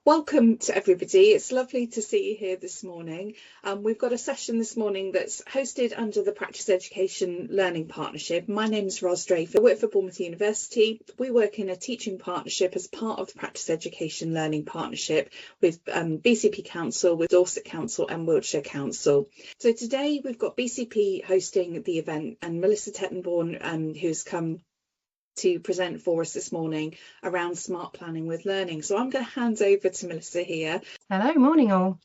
Welcome to everybody. It's lovely to see you here this morning. We've got a session this morning that's hosted under the Practice Education Learning Partnership. My name is Ros Draper. I work for Bournemouth University. We work in a teaching partnership as part of the Practice Education Learning Partnership with BCP Council, with Dorset Council and Wiltshire Council. So today we've got BCP hosting the event and Melissa Tettenborn, who's come to present for us this morning around smart planning with learning. So I'm going to hand over to Melissa here. Hello, morning all.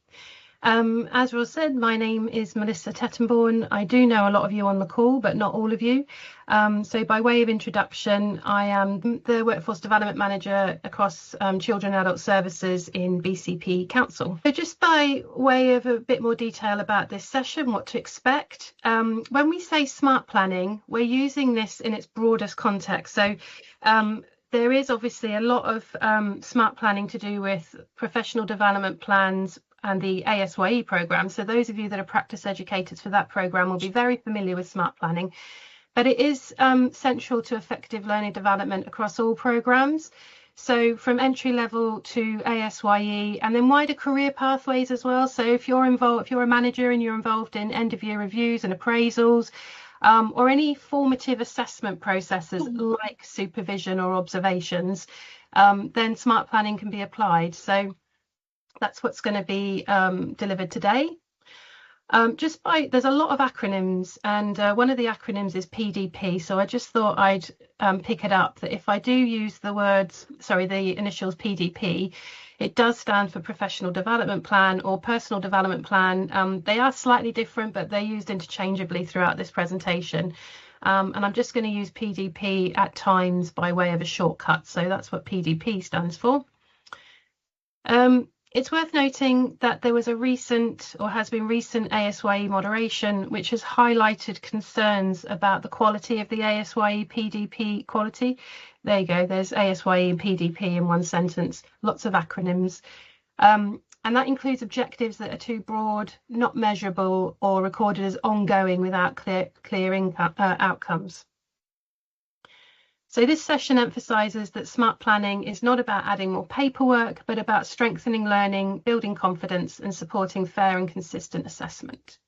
As Ross said, my name is Melissa Tettenborn. I do know a lot of you on the call, but not all of you. So by way of introduction, I am the Workforce Development Manager across Children and Adult Services in BCP Council. So just by way of a bit more detail about this session, what to expect. When we say smart planning, we're using this in its broadest context. So there is obviously a lot of smart planning to do with professional development plans and the ASYE programme. So those of you that are practice educators for that programme will be very familiar with smart planning, but it is central to effective learning development across all programmes. So from entry level to ASYE and then wider career pathways as well. So if you're a manager and you're involved in end of year reviews and appraisals, or any formative assessment processes like supervision or observations, then smart planning can be applied. So that's what's going to be delivered today. There's a lot of acronyms, and one of the acronyms is PDP. So I just thought I'd pick it up that if I do use the initials PDP, it does stand for Professional Development Plan or Personal Development Plan. They are slightly different, but they're used interchangeably throughout this presentation. And I'm just going to use PDP at times by way of a shortcut. So that's what PDP stands for. It's worth noting that there was has been recent ASYE moderation, which has highlighted concerns about the quality of the ASYE PDP quality. There you go, there's ASYE and PDP in one sentence, lots of acronyms. And that includes objectives that are too broad, not measurable, or recorded as ongoing without clear outcomes. So this session emphasises that smart planning is not about adding more paperwork, but about strengthening learning, building confidence and supporting fair and consistent assessment.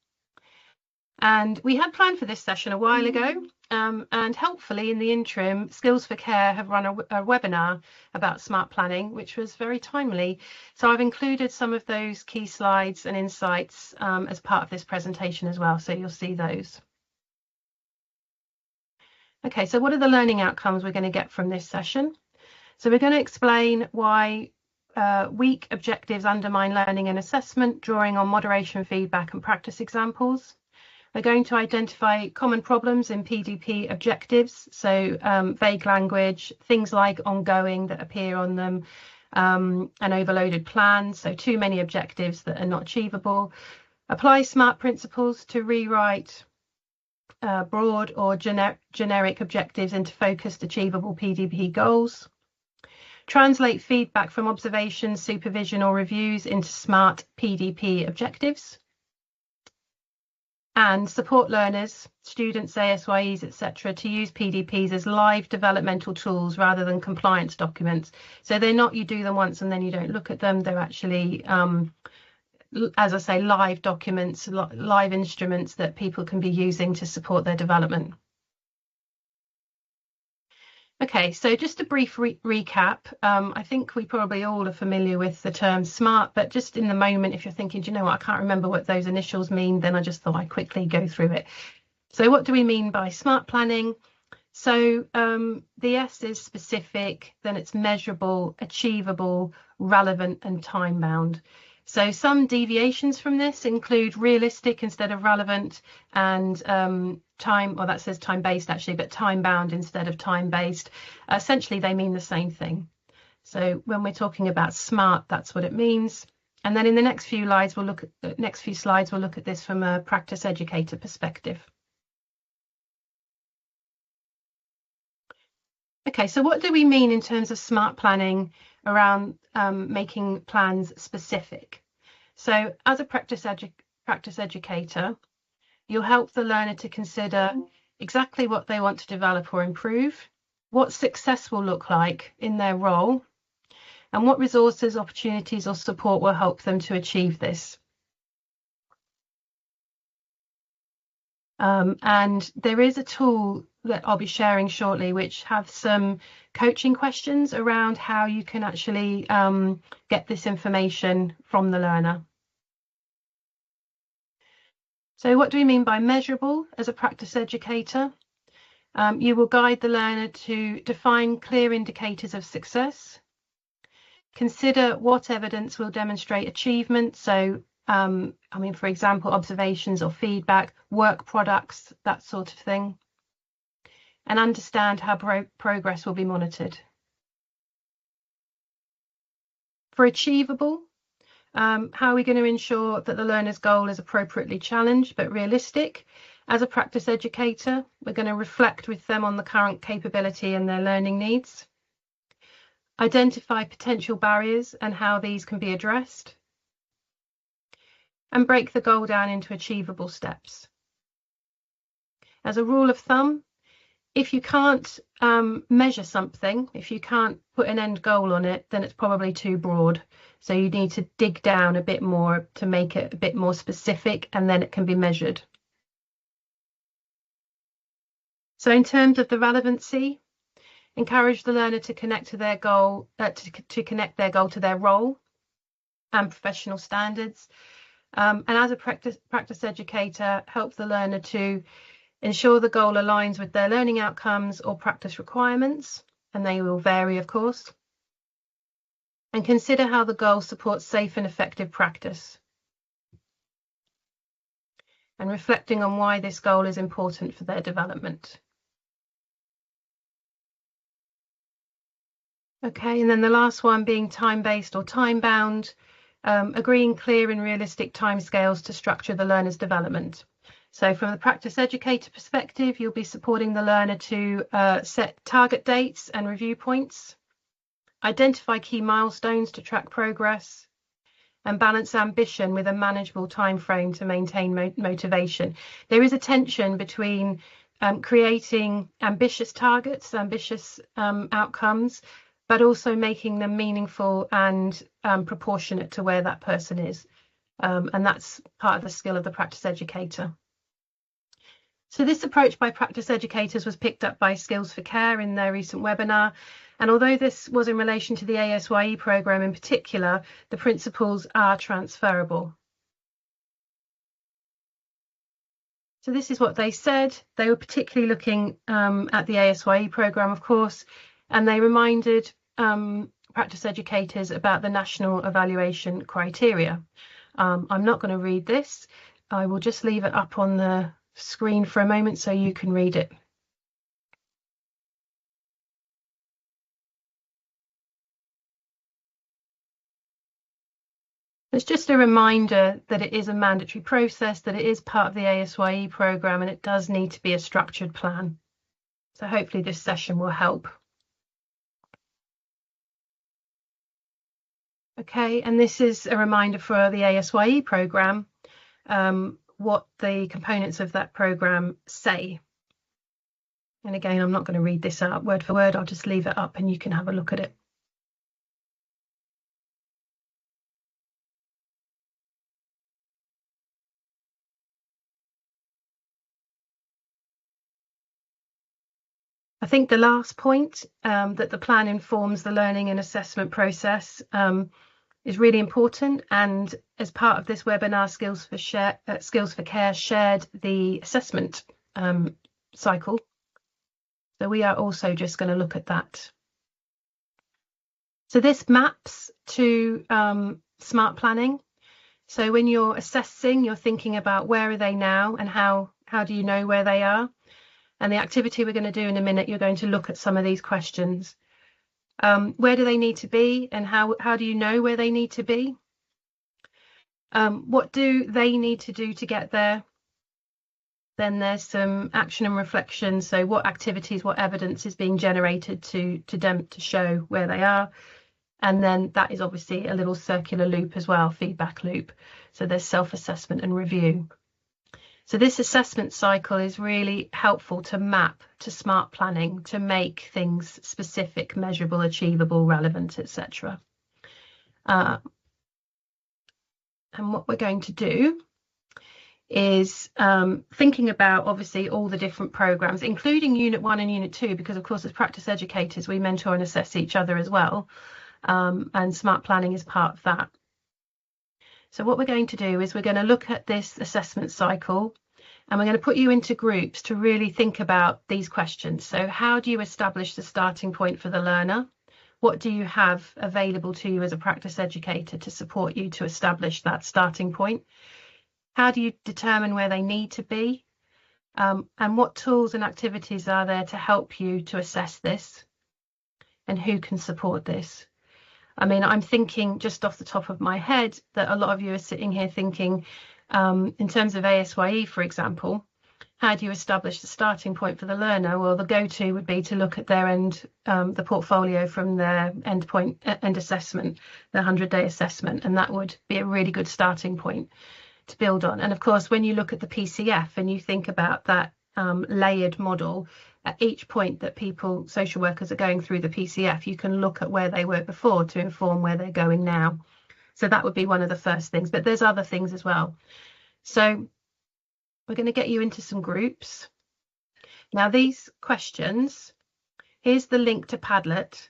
And we had planned for this session a while ago, and helpfully in the interim, Skills for Care have run a webinar about smart planning, which was very timely. So I've included some of those key slides and insights as part of this presentation as well, so you'll see those. Okay, so what are the learning outcomes we're going to get from this session? So we're going to explain why weak objectives undermine learning and assessment, drawing on moderation, feedback and practice examples. We're going to identify common problems in PDP objectives, so vague language, things like ongoing that appear on them, and overloaded plans, so too many objectives that are not achievable. Apply SMART principles to rewrite broad or generic objectives into focused, achievable PDP goals. Translate feedback from observations, supervision or reviews into SMART PDP objectives. And support learners, students, ASYEs, etc., to use PDPs as live developmental tools rather than compliance documents. So they're not you do them once and then you don't look at them. They're actually as I say, live documents, live instruments that people can be using to support their development. Okay, so just a brief recap. I think we probably all are familiar with the term SMART, but just in the moment, if you're thinking, do you know what, I can't remember what those initials mean, then I just thought I'd quickly go through it. So what do we mean by smart planning? So the S is specific, then it's measurable, achievable, relevant and time-bound. So some deviations from this include realistic instead of relevant, and that says time-based actually, but time-bound instead of time-based. Essentially, they mean the same thing. So when we're talking about SMART, that's what it means. And then in the next few slides, we'll look at this from a practice educator perspective. Okay, so what do we mean in terms of smart planning around making plans specific? So as a practice educator, you'll help the learner to consider exactly what they want to develop or improve, what success will look like in their role, and what resources, opportunities or support will help them to achieve this. And there is a tool that I'll be sharing shortly which have some coaching questions around how you can actually get this information from the learner. So what do we mean by measurable as a practice educator? You will guide the learner to define clear indicators of success, consider what evidence will demonstrate achievement. So I mean, for example, observations or feedback, work products, that sort of thing, and understand how progress will be monitored. For achievable, how are we going to ensure that the learner's goal is appropriately challenged but realistic? As a practice educator, we're going to reflect with them on the current capability and their learning needs, identify potential barriers and how these can be addressed, and break the goal down into achievable steps. As a rule of thumb, if you can't measure something, if you can't put an end goal on it, then it's probably too broad. So you need to dig down a bit more to make it a bit more specific, and then it can be measured. So in terms of the relevancy, encourage the learner to connect to their goal, to connect their goal to their role and professional standards. And as a practice educator, help the learner to ensure the goal aligns with their learning outcomes or practice requirements, and they will vary, of course. And consider how the goal supports safe and effective practice. And reflecting on why this goal is important for their development. Okay, and then the last one being time-based or time-bound. Agreeing clear and realistic timescales to structure the learner's development. So from the practice educator perspective, you'll be supporting the learner to set target dates and review points, identify key milestones to track progress, and balance ambition with a manageable time frame to maintain motivation. There is a tension between creating ambitious targets, ambitious outcomes, but also making them meaningful and proportionate to where that person is. And that's part of the skill of the practice educator. So this approach by practice educators was picked up by Skills for Care in their recent webinar. And although this was in relation to the ASYE programme in particular, the principles are transferable. So this is what they said. They were particularly looking at the ASYE programme, of course, and they reminded practice educators about the national evaluation criteria. I'm not going to read this. I will just leave it up on the screen for a moment so you can read it. It's just a reminder that it is a mandatory process, that it is part of the ASYE programme, and it does need to be a structured plan. So hopefully this session will help. Okay, and this is a reminder for the ASYE programme, what the components of that programme say. And again, I'm not going to read this out word for word, I'll just leave it up and you can have a look at it. I think the last point, that the plan informs the learning and assessment process, is really important, and as part of this webinar, Skills for Care shared the assessment cycle. So we are also just going to look at that. So this maps to smart planning. So when you're assessing, you're thinking about where are they now and how do you know where they are? And the activity we're going to do in a minute, you're going to look at some of these questions. Where do they need to be, and how do you know where they need to be? What do they need to do to get there? Then there's some action and reflection. So what activities, what evidence is being generated to show where they are? And then that is obviously a little circular loop as well, feedback loop. So there's self-assessment and review. So this assessment cycle is really helpful to map to smart planning, to make things specific, measurable, achievable, relevant, etc. And what we're going to do is thinking about obviously all the different programs, including Unit 1 and Unit 2, because of course as practice educators we mentor and assess each other as well, and smart planning is part of that. So what we're going to do is we're going to look at this assessment cycle, and we're going to put you into groups to really think about these questions. So how do you establish the starting point for the learner? What do you have available to you as a practice educator to support you to establish that starting point? How do you determine where they need to be? And what tools and activities are there to help you to assess this? And who can support this? I mean, I'm thinking just off the top of my head that a lot of you are sitting here thinking, in terms of ASYE, for example, how do you establish the starting point for the learner? Well, the go-to would be to look at their the portfolio from their end assessment, the 100-day assessment, and that would be a really good starting point to build on. And of course, when you look at the PCF and you think about that layered model, at each point that social workers are going through the PCF, you can look at where they were before to inform where they're going now. So that would be one of the first things, but there's other things as well. So we're going to get you into some groups. Now these questions, here's the link to Padlet,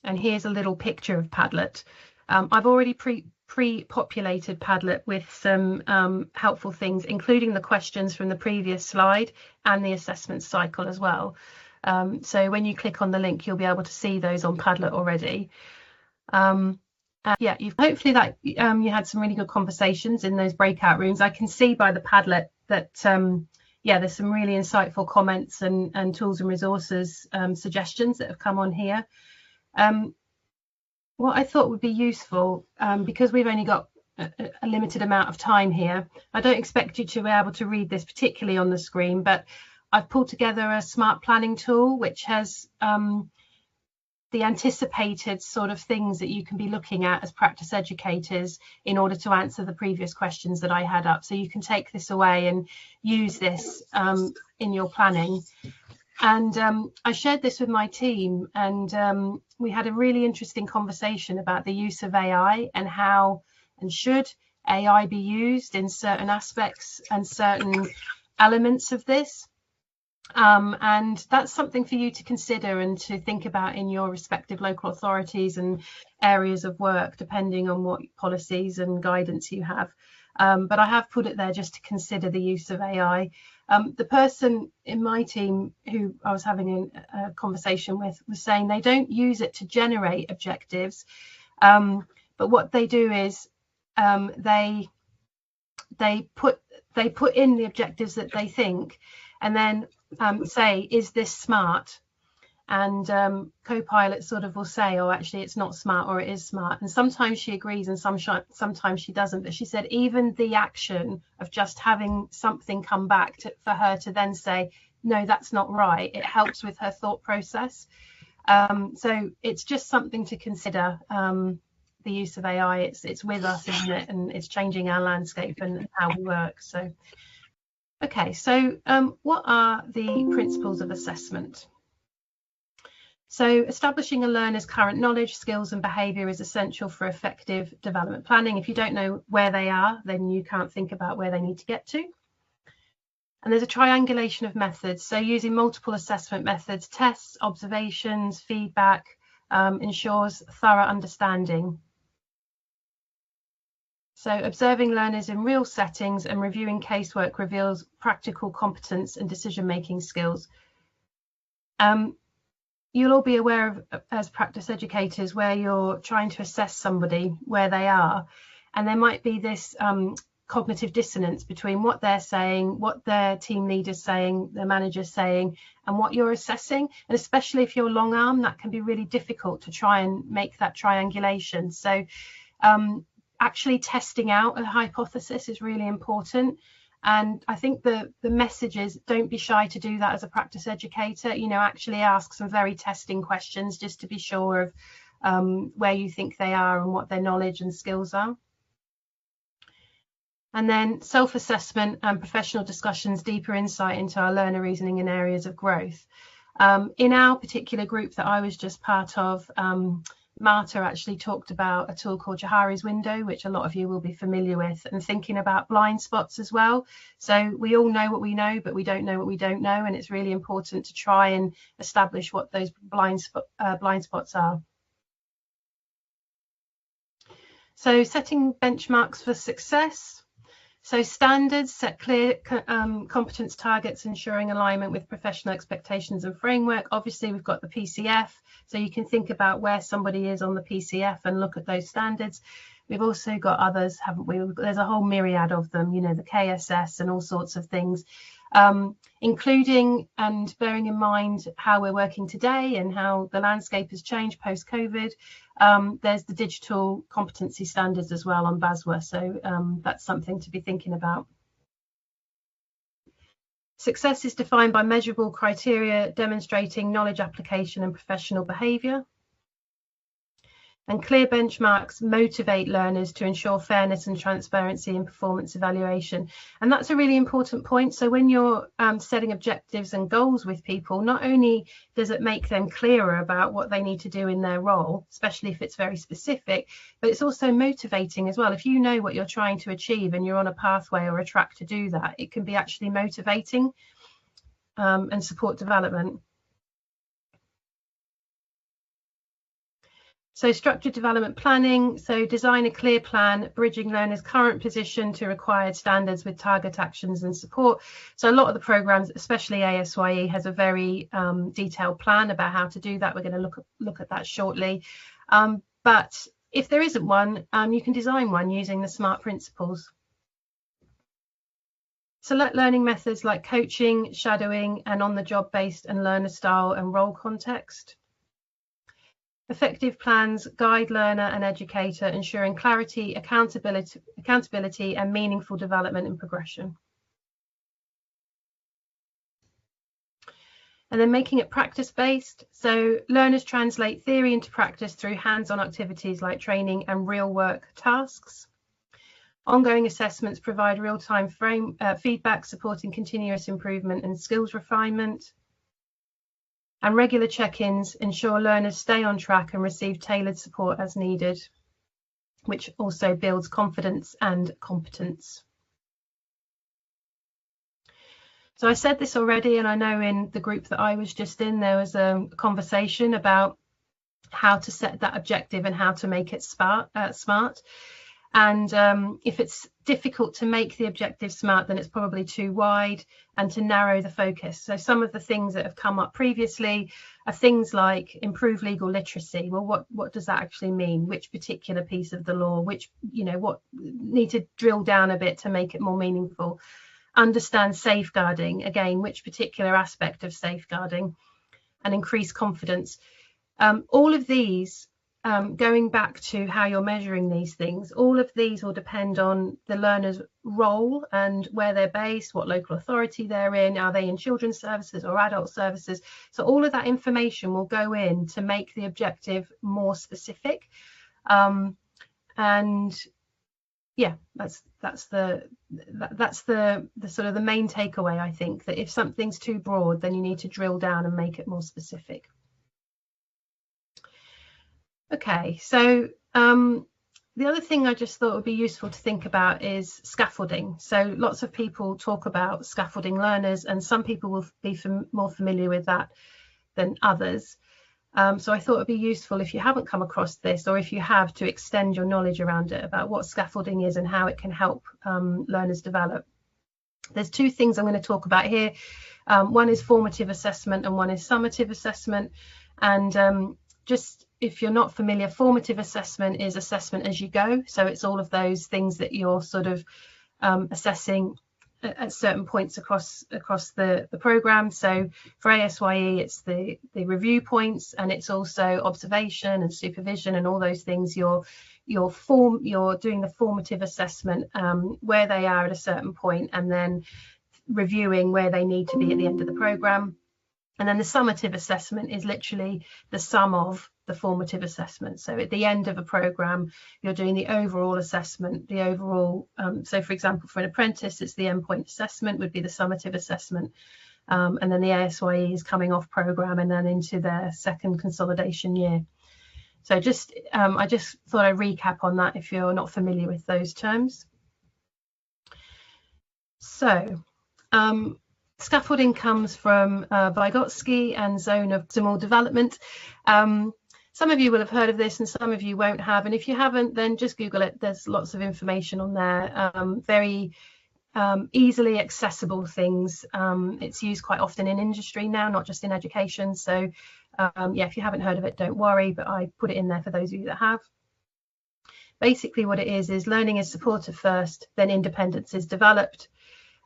and here's a little picture of Padlet. I've already pre-populated Padlet with some helpful things, including the questions from the previous slide and the assessment cycle as well. So when you click on the link, you'll be able to see those on Padlet already. Yeah, hopefully that you had some really good conversations in those breakout rooms. I can see by the Padlet that yeah, there's some really insightful comments and tools and resources suggestions that have come on here. What I thought would be useful, because we've only got a limited amount of time here, I don't expect you to be able to read this particularly on the screen, but I've pulled together a smart planning tool which has the anticipated sort of things that you can be looking at as practice educators in order to answer the previous questions that I had up. So you can take this away and use this in your planning. And I shared this with my team, and we had a really interesting conversation about the use of AI and how and should AI be used in certain aspects and certain elements of this. And that's something for you to consider and to think about in your respective local authorities and areas of work, depending on what policies and guidance you have. But I have put it there just to consider the use of AI. The person in my team who I was having a conversation with was saying they don't use it to generate objectives, but what they do is they put in the objectives that they think, and then say, is this smart? And Copilot sort of will say, oh, actually it's not smart, or it is smart. And sometimes she agrees and sometimes she doesn't. But she said even the action of just having something come back for her to then say, no, that's not right, it helps with her thought process. So it's just something to consider, the use of AI. It's with us, isn't it? And it's changing our landscape and how we work. So, okay, so what are the principles of assessment? So establishing a learner's current knowledge, skills and behaviour is essential for effective development planning. If you don't know where they are, then you can't think about where they need to get to. And there's a triangulation of methods. So using multiple assessment methods, tests, observations, feedback, ensures thorough understanding. So observing learners in real settings and reviewing casework reveals practical competence and decision-making skills. You'll all be aware of, as practice educators, where you're trying to assess somebody where they are, and there might be this cognitive dissonance between what they're saying, what their team leader's saying, their manager's saying, and what you're assessing. And especially if you're long arm, that can be really difficult to try and make that triangulation. So actually testing out a hypothesis is really important. And I think the message is, don't be shy to do that as a practice educator. You know, actually ask some very testing questions just to be sure of where you think they are and what their knowledge and skills are. And then self-assessment and professional discussions, deeper insight into our learner reasoning and areas of growth. In our particular group that I was just part of, Marta actually talked about a tool called Johari's window, which a lot of you will be familiar with, and thinking about blind spots as well. So we all know what we know, but we don't know what we don't know, and it's really important to try and establish what those blind spots are. So setting benchmarks for success. So standards, set clear competence targets, ensuring alignment with professional expectations and framework. Obviously, we've got the PCF, so you can think about where somebody is on the PCF and look at those standards. We've also got others, haven't we? There's a whole myriad of them, you know, the KSS and all sorts of things, including and bearing in mind how we're working today and how the landscape has changed post-COVID. There's the digital competency standards as well on BASWA, so that's something to be thinking about. Success is defined by measurable criteria demonstrating knowledge application and professional behaviour. And clear benchmarks motivate learners to ensure fairness and transparency in performance evaluation. And that's a really important point. So when you're setting objectives and goals with people, not only does it make them clearer about what they need to do in their role, especially if it's very specific, but it's also motivating as well. If you know what you're trying to achieve and you're on a pathway or a track to do that, it can be actually motivating and support development. So structured development planning, so design a clear plan, bridging learners' current position to required standards with target actions and support. So a lot of the programs, especially ASYE, has a very detailed plan about how to do that. We're going to look at that shortly. But if there isn't one, you can design one using the SMART principles. Select learning methods like coaching, shadowing, and on-the-job based and learner style and role context. Effective plans guide learner and educator, ensuring clarity, accountability, and meaningful development and progression. And then making it practice-based. So learners translate theory into practice through hands-on activities like training and real-work tasks. Ongoing assessments provide real-time feedback, supporting continuous improvement and skills refinement. And regular check-ins ensure learners stay on track and receive tailored support as needed, which also builds confidence and competence. So I said this already, and I know in the group that I was just in, there was a conversation about how to set that objective and how to make it smart. And if it's difficult to make the objective SMART, then it's probably too wide, and to narrow the focus. So some of the things that have come up previously are things like improve legal literacy. Well, what does that actually mean? Which particular piece of the law? Which, you know, what need to drill down a bit to make it more meaningful? Understand safeguarding. Again, which particular aspect of safeguarding? And increase confidence. All of these, going back to how you're measuring these things, all of these will depend on the learner's role and where they're based, what local authority they're in, are they in children's services or adult services. So all of that information will go in to make the objective more specific. And yeah, that's the sort of the main takeaway, I think, that if something's too broad, then you need to drill down and make it more specific. Okay, so the other thing I just thought would be useful to think about is scaffolding. So lots of people talk about scaffolding learners, and some people will be more familiar with that than others. So I thought it'd be useful, if you haven't come across this, or if you have, to extend your knowledge around it, about what scaffolding is and how it can help learners develop. There's two things I'm going to talk about here. One is formative assessment and one is summative assessment. And just if you're not familiar, formative assessment is assessment as you go. So it's all of those things that you're sort of assessing at certain points across the program. So for ASYE, it's the review points, and it's also observation and supervision and all those things. You're doing the formative assessment where they are at a certain point, and then reviewing where they need to be at the end of the program. And then the summative assessment is literally the sum of the formative assessment. So at the end of a program, you're doing the overall assessment, the overall. So for example, for an apprentice, it's the endpoint assessment would be the summative assessment. And then the ASYE is coming off program and then into their second consolidation year. So just I just thought I'd recap on that if you're not familiar with those terms. So scaffolding comes from Vygotsky and zone of optimal development. Some of you will have heard of this and some of you won't have, and if you haven't, then just Google it. There's lots of information on there, very easily accessible things. It's used quite often in industry now, not just in education. So yeah, if you haven't heard of it, don't worry, but I put it in there for those of you that have. Basically what it is learning is supported first, then independence is developed.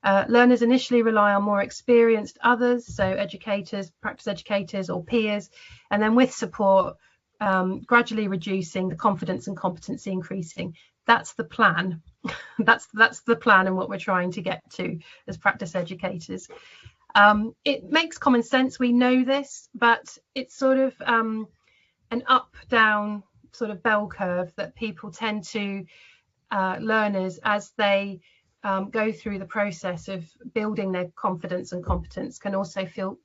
Learners initially rely on more experienced others, so educators, practice educators or peers, and then with support, gradually reducing, the confidence and competency increasing. That's the plan. that's the plan and what we're trying to get to as practice educators. It makes common sense, we know this, but it's sort of an up-down sort of bell curve that people tend to, learners, as they go through the process of building their confidence and competence, can also feel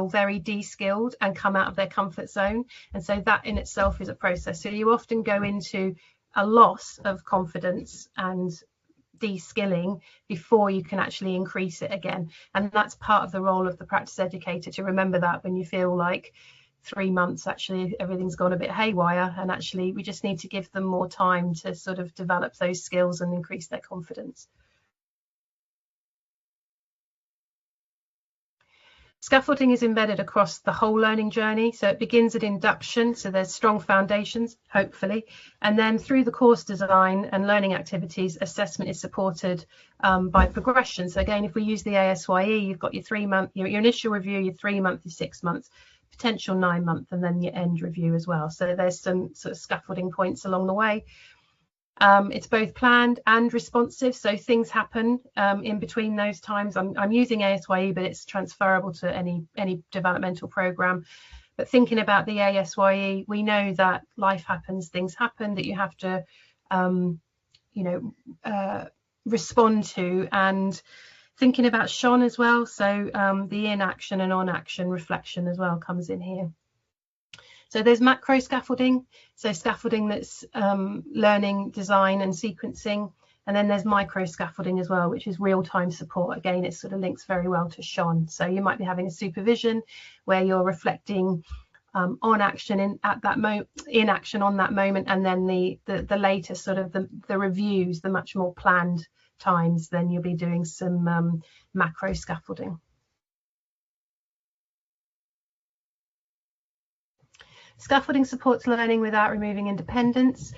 very de-skilled and come out of their comfort zone. And so that in itself is a process. So you often go into a loss of confidence and de-skilling before you can actually increase it again. And that's part of the role of the practice educator, to remember that when you feel like 3 months actually everything's gone a bit haywire, and actually we just need to give them more time to sort of develop those skills and increase their confidence. Scaffolding is embedded across the whole learning journey. So it begins at induction, so there's strong foundations, hopefully, and then through the course design and learning activities, assessment is supported by progression. So again, if we use the ASYE, you've got your 3 month, your initial review, your 3 month, your 6 months, potential 9 month, and then your end review as well. So there's some sort of scaffolding points along the way. It's both planned and responsive, so things happen in between those times. I'm using ASYE, but it's transferable to any developmental program. But thinking about the ASYE, we know that life happens, things happen that you have to, respond to, and thinking about Sean as well. So the in-action and on-action reflection as well comes in here. So there's macro scaffolding, so scaffolding that's learning, design and sequencing. And then there's micro scaffolding as well, which is real-time support. Again, it sort of links very well to Sean. So you might be having a supervision where you're reflecting on action in action on that moment, and then the later sort of the reviews, the much more planned times, then you'll be doing some macro scaffolding. Scaffolding supports learning without removing independence.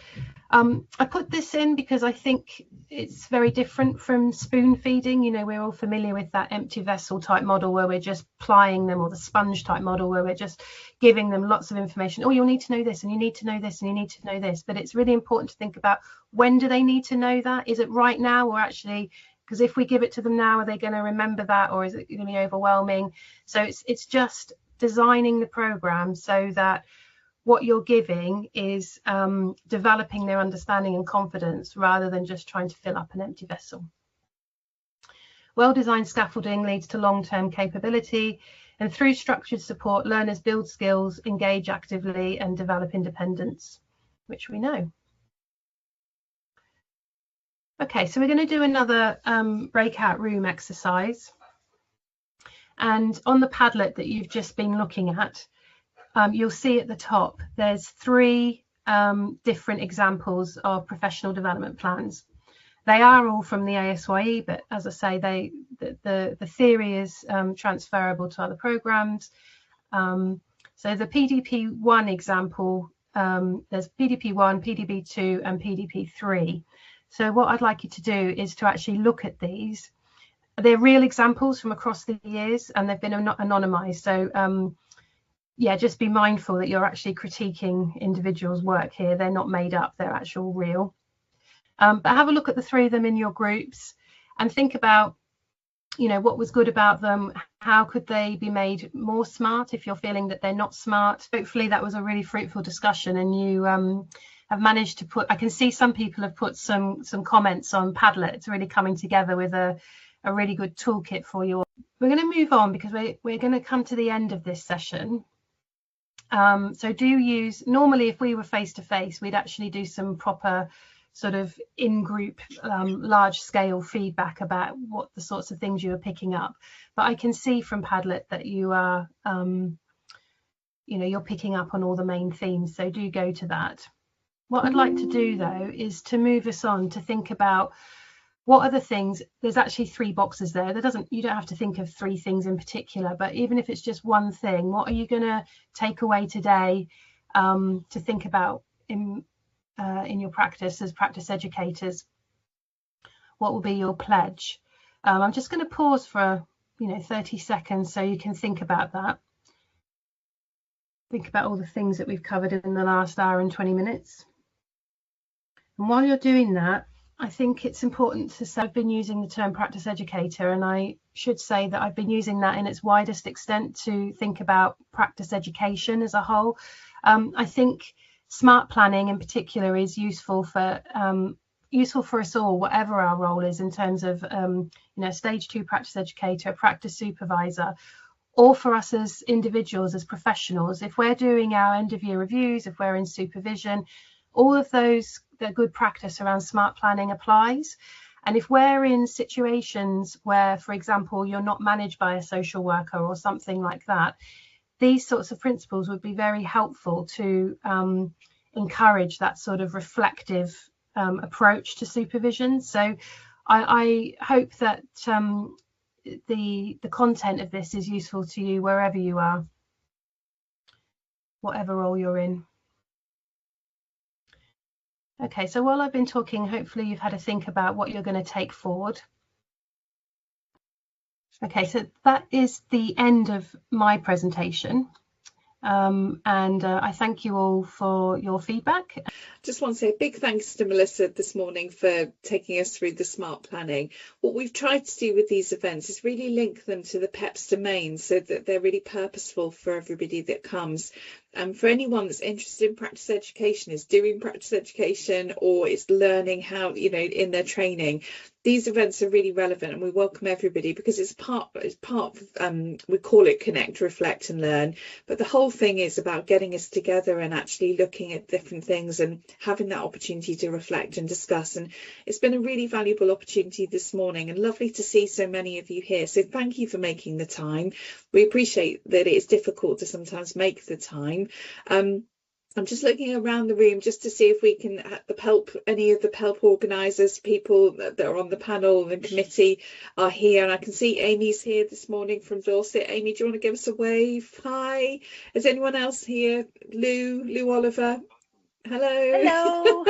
I put this in because I think it's very different from spoon feeding. You know, we're all familiar with that empty vessel type model where we're just plying them, or the sponge type model where we're just giving them lots of information. Oh, you'll need to know this, and you need to know this, and you need to know this. But it's really important to think about, when do they need to know that? Is it right now, or actually, because if we give it to them now, are they going to remember that, or is it going to be overwhelming? So it's just designing the program so that what you're giving is developing their understanding and confidence, rather than just trying to fill up an empty vessel. Well-designed scaffolding leads to long-term capability, and through structured support, learners build skills, engage actively, and develop independence, which we know. Okay, so we're going to do another breakout room exercise. And on the Padlet that you've just been looking at, you'll see at the top there's 3 different examples of professional development plans. They are all from the ASYE, but as I say, the theory is transferable to other programs. So the PDP1 example, there's PDP1, PDP2 and PDP3. So what I'd like you to do is to actually look at these. They're real examples from across the years, and they've been anonymized. So yeah, just be mindful that you're actually critiquing individuals' work here. They're not made up, they're actual real. But have a look at the 3 of them in your groups and think about, you know, what was good about them. How could they be made more smart if you're feeling that they're not smart? Hopefully that was a really fruitful discussion, and you have managed to put, I can see some people have put some comments on Padlet. It's really coming together with a really good toolkit for you. We're going to move on because we're going to come to the end of this session. So do use, normally if we were face to face, we'd actually do some proper sort of in-group large scale feedback about what the sorts of things you were picking up. But I can see from Padlet that you are, you're picking up on all the main themes, so do go to that. What I'd like to do though is to move us on to think about what are the things. There's actually 3 boxes there. You don't have to think of 3 things in particular, but even if it's just one thing, what are you going to take away today to think about in your practice as practice educators? What will be your pledge? I'm just going to pause for 30 seconds so you can think about that. Think about all the things that we've covered in the last hour and 20 minutes. And while you're doing that, I think it's important to say I've been using the term practice educator, and I should say that I've been using that in its widest extent to think about practice education as a whole. I think smart planning in particular is useful for us all, whatever our role is in terms of stage 2 practice educator, practice supervisor, or for us as individuals, as professionals. If we're doing our end of year reviews, if we're in supervision, all of those, the good practice around smart planning applies. And if we're in situations where, for example, you're not managed by a social worker or something like that, these sorts of principles would be very helpful to encourage that sort of reflective approach to supervision. So I hope that the content of this is useful to you wherever you are, whatever role you're in. Okay, so while I've been talking, hopefully you've had a think about what you're going to take forward. Okay, so that is the end of my presentation. And I thank you all for your feedback. Just want to say a big thanks to Melissa this morning for taking us through the smart planning. What we've tried to do with these events is really link them to the PEPS domain so that they're really purposeful for everybody that comes. For anyone that's interested in practice education, is doing practice education, or is learning how, in their training, these events are really relevant, and we welcome everybody because it's part of, we call it Connect, Reflect and Learn. But the whole thing is about getting us together and actually looking at different things and having that opportunity to reflect and discuss. And it's been a really valuable opportunity this morning, and lovely to see so many of you here. So thank you for making the time. We appreciate that it's difficult to sometimes make the time. I'm just looking around the room just to see if we can, any of the PELP organisers, people that are on the panel and committee are here. And I can see Amy's here this morning from Dorset. Amy, do you want to give us a wave? Hi. Is anyone else here? Lou Oliver. Hello.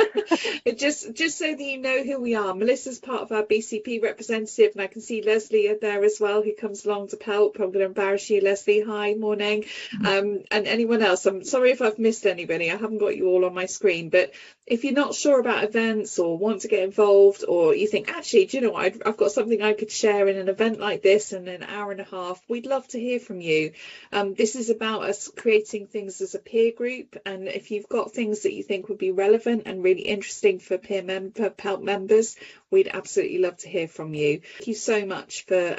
just so that you know who we are, Melissa's part of our BCP representative, and I can see Leslie there as well, who comes along to PELP. I'm going to embarrass you, Leslie. Hi, morning. And anyone else, I'm sorry if I've missed anybody. I haven't got you all on my screen, but if you're not sure about events or want to get involved, or you think, actually, do you know what, I've got something I could share in an event like this in an hour and a half, we'd love to hear from you. This is about us creating things as a peer group, and if you've got things that you think would be relevant and really interesting for PELP members, we'd absolutely love to hear from you. Thank you so much for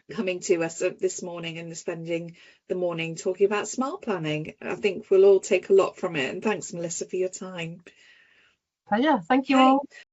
coming to us this morning and spending the morning talking about smart planning. I think we'll all take a lot from it, and thanks, Melissa, for your time. Pleasure. Thank you all.